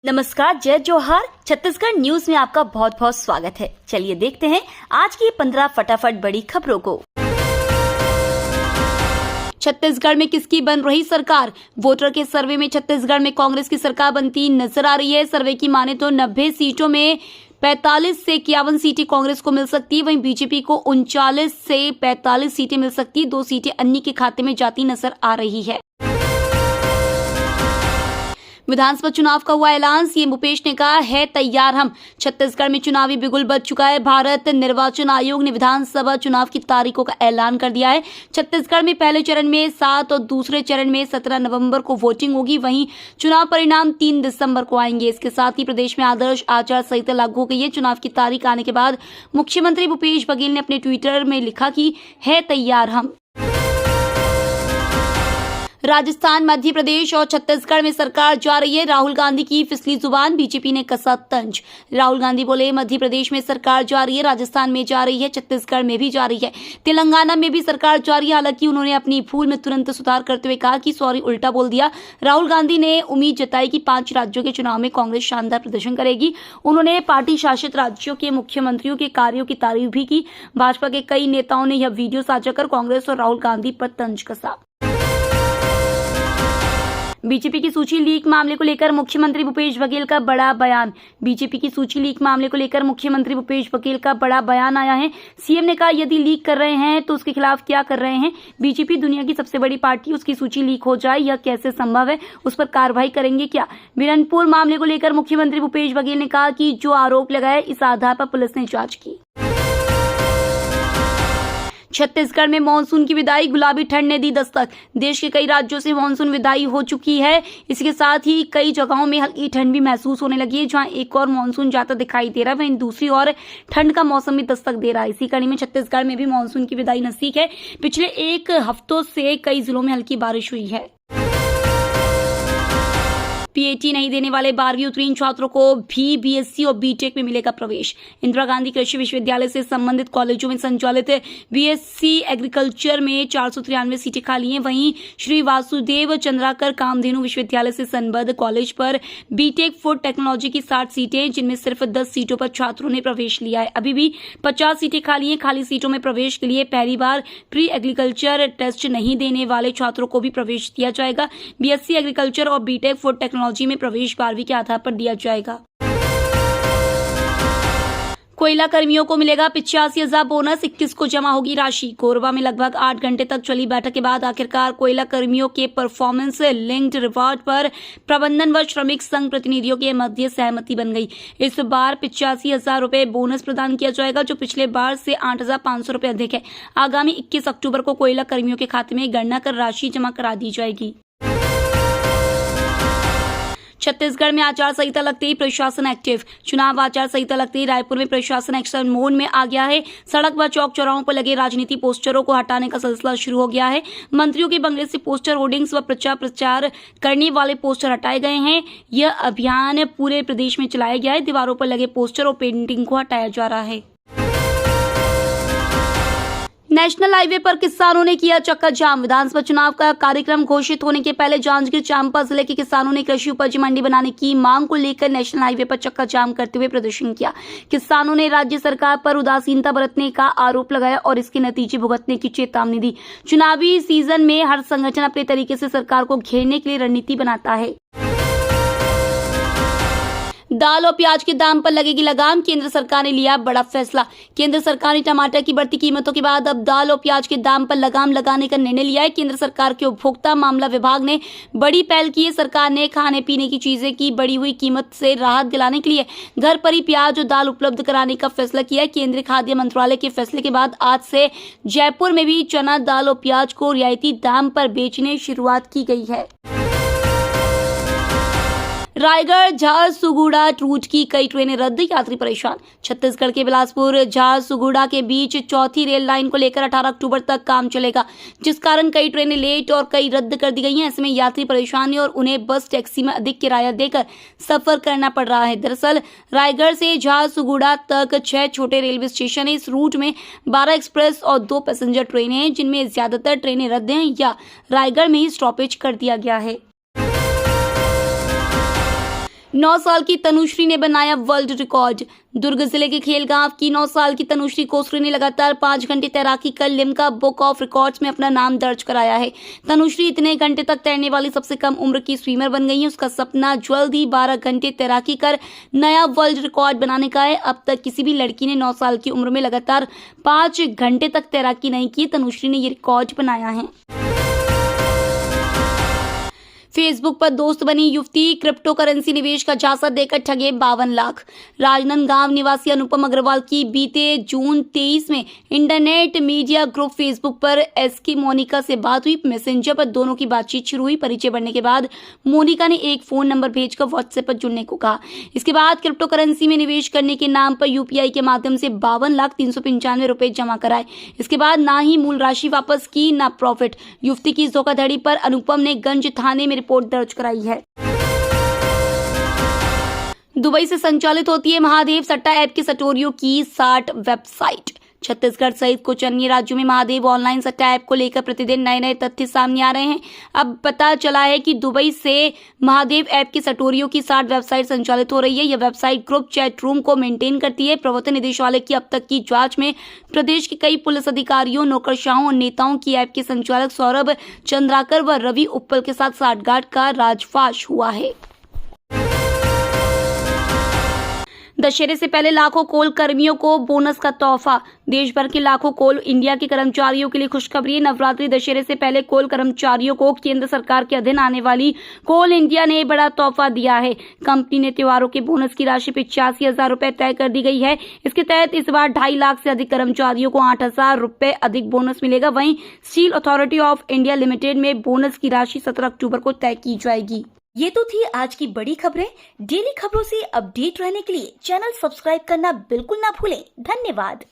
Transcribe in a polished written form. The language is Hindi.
नमस्कार, जय जोहार। छत्तीसगढ़ न्यूज में आपका बहुत बहुत स्वागत है। चलिए देखते हैं आज की 15 फटाफट बड़ी खबरों को। छत्तीसगढ़ में किसकी बन रही सरकार? वोटर के सर्वे में छत्तीसगढ़ में कांग्रेस की सरकार बनती नजर आ रही है। सर्वे की माने तो 90 सीटों में 45 से 51 सीटें कांग्रेस को मिल सकती है, वहीं बीजेपी को 39 से 45 सीटें मिल सकती है। 2 सीटें अन्य के खाते में जाती नजर आ रही है। विधानसभा चुनाव का हुआ ऐलान, सीएम भूपेश ने कहा है तैयार हम। छत्तीसगढ़ में चुनावी बिगुल बज चुका है। भारत निर्वाचन आयोग ने विधानसभा चुनाव की तारीखों का ऐलान कर दिया है। छत्तीसगढ़ में पहले चरण में 7 और दूसरे चरण में 17 नवंबर को वोटिंग होगी। वहीं चुनाव परिणाम 3 दिसंबर को आएंगे। इसके साथ ही प्रदेश में आदर्श आचार संहिता लागू हो गई है। चुनाव की तारीख आने के बाद मुख्यमंत्री भूपेश बघेल ने अपने ट्विटर में लिखा कि है तैयार हम। राजस्थान, मध्य प्रदेश और छत्तीसगढ़ में सरकार जा रही है। राहुल गांधी की फिसली जुबान, बीजेपी ने कसा तंज। राहुल गांधी बोले मध्य प्रदेश में सरकार जा रही है, राजस्थान में जा रही है, छत्तीसगढ़ में भी जा रही है, तेलंगाना में भी सरकार जा रही है। हालांकि उन्होंने अपनी भूल में तुरंत सुधार करते हुए कहा कि सॉरी, उल्टा बोल दिया। राहुल गांधी ने उम्मीद जताई कि 5 राज्यों के चुनाव में कांग्रेस शानदार प्रदर्शन करेगी। उन्होंने पार्टी शासित राज्यों के मुख्यमंत्रियों के कार्यों की तारीफ भी की। भाजपा के कई नेताओं ने यह वीडियो साझा कर कांग्रेस और राहुल गांधी पर तंज कसा। बीजेपी की सूची लीक मामले को लेकर मुख्यमंत्री भूपेश बघेल का बड़ा बयान। बीजेपी की सूची लीक मामले को लेकर मुख्यमंत्री भूपेश बघेल का बड़ा बयान आया है। सीएम ने कहा यदि लीक कर रहे हैं तो उसके खिलाफ क्या कर रहे हैं? बीजेपी दुनिया की सबसे बड़ी पार्टी, उसकी सूची लीक हो जाए यह कैसे संभव है? उस पर कार्रवाई करेंगे क्या? बिरनपुर मामले को लेकर मुख्यमंत्री भूपेश बघेल ने कहा कि जो आरोप लगाए इस आधार पर पुलिस ने जांच की। छत्तीसगढ़ में मानसून की विदाई, गुलाबी ठंड ने दी दस्तक। देश के कई राज्यों से मानसून विदाई हो चुकी है। इसके साथ ही कई जगहों में हल्की ठंड भी महसूस होने लगी है। जहां एक और मानसून जाता दिखाई दे रहा है, वहीं दूसरी ओर ठंड का मौसम भी दस्तक दे रहा है। इसी कड़ी में छत्तीसगढ़ में भी मानसून की विदाई नजदीक है। पिछले 1 हफ्तों से कई जिलों में हल्की बारिश हुई है। पीएटी नहीं देने वाले 12वीं उत्तीर्ण छात्रों को भी बीएससी और बीटेक में मिलेगा प्रवेश। इंदिरा गांधी कृषि विश्वविद्यालय से संबंधित कॉलेजों में संचालित बीएससी एग्रीकल्चर में 493 सीटें खाली हैं। वहीं श्री वासुदेव चंद्राकर कामधेनु विश्वविद्यालय से संबद्ध कॉलेज पर बीटेक फूड टेक्नोलॉजी की 60 सीटें, जिनमें सिर्फ 10 सीटों पर छात्रों ने प्रवेश लिया है। अभी भी 50 सीटें खाली हैं। खाली सीटों में प्रवेश के लिए पहली बार प्री एग्रीकल्चर टेस्ट नहीं देने वाले छात्रों को भी प्रवेश दिया जाएगा। बीएससी एग्रीकल्चर और बीटेक फूड टेक्नोलॉजी में प्रवेश 12वीं के आधार पर दिया जाएगा। कोयला कर्मियों को मिलेगा 85,000 बोनस, 21 को जमा होगी राशि। कोरबा में लगभग 8 घंटे तक चली बैठक के बाद आखिरकार कोयला कर्मियों के परफॉर्मेंस लिंक्ड रिवार्ड पर प्रबंधन व श्रमिक संघ प्रतिनिधियों के मध्य सहमति बन गई। इस बार 85,000 रुपए बोनस प्रदान किया जाएगा, जो पिछले बार से 8,500 रुपए अधिक है। आगामी 21 अक्टूबर को कोयला कर्मियों के खाते में गणना कर राशि जमा करा दी जाएगी। छत्तीसगढ़ में आचार संहिता लगते ही प्रशासन एक्टिव। चुनाव आचार संहिता लगते ही रायपुर में प्रशासन एक्शन मोड में आ गया है। सड़क व चौक चौराहों पर लगे राजनीति पोस्टरों को हटाने का सिलसिला शुरू हो गया है। मंत्रियों के बंगले से पोस्टर, होर्डिंग्स व प्रचार करने वाले पोस्टर हटाए गए हैं। यह अभियान पूरे प्रदेश में चलाया गया है। दीवारों पर लगे पोस्टर और पेंटिंग को हटाया जा रहा है। नेशनल हाईवे पर किसानों ने किया चक्का जाम। विधानसभा चुनाव का कार्यक्रम घोषित होने के पहले जांजगीर चांपा जिले के किसानों ने कृषि उपज मंडी बनाने की मांग को लेकर नेशनल हाईवे पर चक्का जाम करते हुए प्रदर्शन किया। किसानों ने राज्य सरकार पर उदासीनता बरतने का आरोप लगाया और इसके नतीजे भुगतने की चेतावनी दी। चुनावी सीजन में हर संगठन अपने तरीके से सरकार को घेरने के लिए रणनीति बनाता है। दाल और प्याज के दाम पर लगेगी लगाम, केंद्र सरकार ने लिया बड़ा फैसला। केंद्र सरकार ने टमाटर की बढ़ती कीमतों के बाद अब दाल और प्याज के दाम पर लगाम लगाने का निर्णय लिया है। केंद्र सरकार के उपभोक्ता मामला विभाग ने बड़ी पहल की है। सरकार ने खाने पीने की चीजें की बढ़ी हुई कीमत से राहत दिलाने के लिए घर पर ही प्याज और दाल उपलब्ध कराने का फैसला किया है। केंद्रीय खाद्य मंत्रालय के फैसले के बाद आज से जयपुर में भी चना, दाल और प्याज को रियायती दाम पर बेचने की शुरुआत की गई है। रायगढ़ झारसुगुड़ा रूट की कई ट्रेनें रद्द, यात्री परेशान। छत्तीसगढ़ के बिलासपुर झारसुगुड़ा के बीच चौथी रेल लाइन को लेकर 18 अक्टूबर तक काम चलेगा, जिस कारण कई ट्रेनें लेट और कई रद्द कर दी गई हैं। ऐसे में यात्री परेशान है और उन्हें बस टैक्सी में अधिक किराया देकर सफर करना पड़ रहा है। दरअसल रायगढ़ से झारसुगुड़ा तक 6 छोटे रेलवे स्टेशन है। इस रूट में 12 एक्सप्रेस और 2 पैसेंजर ट्रेनें हैं, जिनमें ज्यादातर ट्रेनें रद्द हैं या रायगढ़ में ही स्टॉपेज कर दिया गया है। 9 साल की तनुश्री ने बनाया वर्ल्ड रिकॉर्ड। दुर्ग जिले के खेलगांव की 9 साल की तनुश्री कोसरी ने लगातार 5 घंटे तैराकी कर लिम्का बुक ऑफ रिकॉर्ड्स में अपना नाम दर्ज कराया है। तनुश्री इतने घंटे तक तैरने वाली सबसे कम उम्र की स्विमर बन गई है। उसका सपना जल्द ही 12 घंटे तैराकी कर नया वर्ल्ड रिकॉर्ड बनाने का है। अब तक किसी भी लड़की ने 9 साल की उम्र में लगातार 5 घंटे तक तैराकी नहीं की। तनुश्री ने ये रिकॉर्ड बनाया है। फेसबुक पर दोस्त बनी युवती क्रिप्टो करेंसी निवेश का झांसा देकर ठगे 52 लाख। राजनांदगांव निवासी अनुपम अग्रवाल की बीते जून 23 में इंटरनेट मीडिया ग्रुप फेसबुक पर एसके मोनिका से बात हुई। मैसेंजर पर दोनों की बातचीत शुरू हुई। परिचय बढ़ने के बाद मोनिका ने एक फोन नंबर भेजकर व्हाट्सएप पर जुड़ने को कहा। इसके बाद क्रिप्टो करेंसी में निवेश करने के नाम पर यूपीआई के माध्यम से 52,395 रुपए जमा कराए। इसके बाद ना ही मूल राशि वापस की ना प्रॉफिट। युवती की इस धोखाधड़ी पर अनुपम ने गंज थाने में रिपोर्ट दर्ज कराई है। दुबई से संचालित होती है महादेव सट्टा ऐप की सटोरियों की 60 वेबसाइट। छत्तीसगढ़ सहित कुछ अन्य राज्यों में महादेव ऑनलाइन सट्टा ऐप को लेकर प्रतिदिन नए नए तथ्य सामने आ रहे हैं। अब पता चला है कि दुबई से महादेव ऐप की सटोरियों की 60 वेबसाइट संचालित हो रही है। यह वेबसाइट ग्रुप चैट रूम को मेंटेन करती है। प्रवर्तन निदेशालय की अब तक की जांच में प्रदेश के कई पुलिस अधिकारियों, नौकरशाहों और नेताओं की ऐप के संचालक सौरभ चंद्राकर व रवि उप्पल के साथ साठगांठ का राजफाश हुआ है। दशहरे से पहले लाखों कोल कर्मियों को बोनस का तोहफा। देश भर के लाखों कोल इंडिया के कर्मचारियों के लिए खुशखबरी। नवरात्रि दशहरे से पहले कोल कर्मचारियों को केंद्र सरकार के अधीन आने वाली कोल इंडिया ने बड़ा तोहफा दिया है। कंपनी ने त्योहारों के बोनस की राशि 85,000 रुपए तय कर दी गई है। इसके तहत इस बार 2.5 लाख से अधिक कर्मचारियों को 8,000 रुपए अधिक बोनस मिलेगा। वहीं steel authority of India limited में बोनस की राशि 17 अक्टूबर को तय की जाएगी। ये तो थी आज की बड़ी खबरें। डेली खबरों से अपडेट रहने के लिए चैनल सब्सक्राइब करना बिल्कुल ना भूलें। धन्यवाद।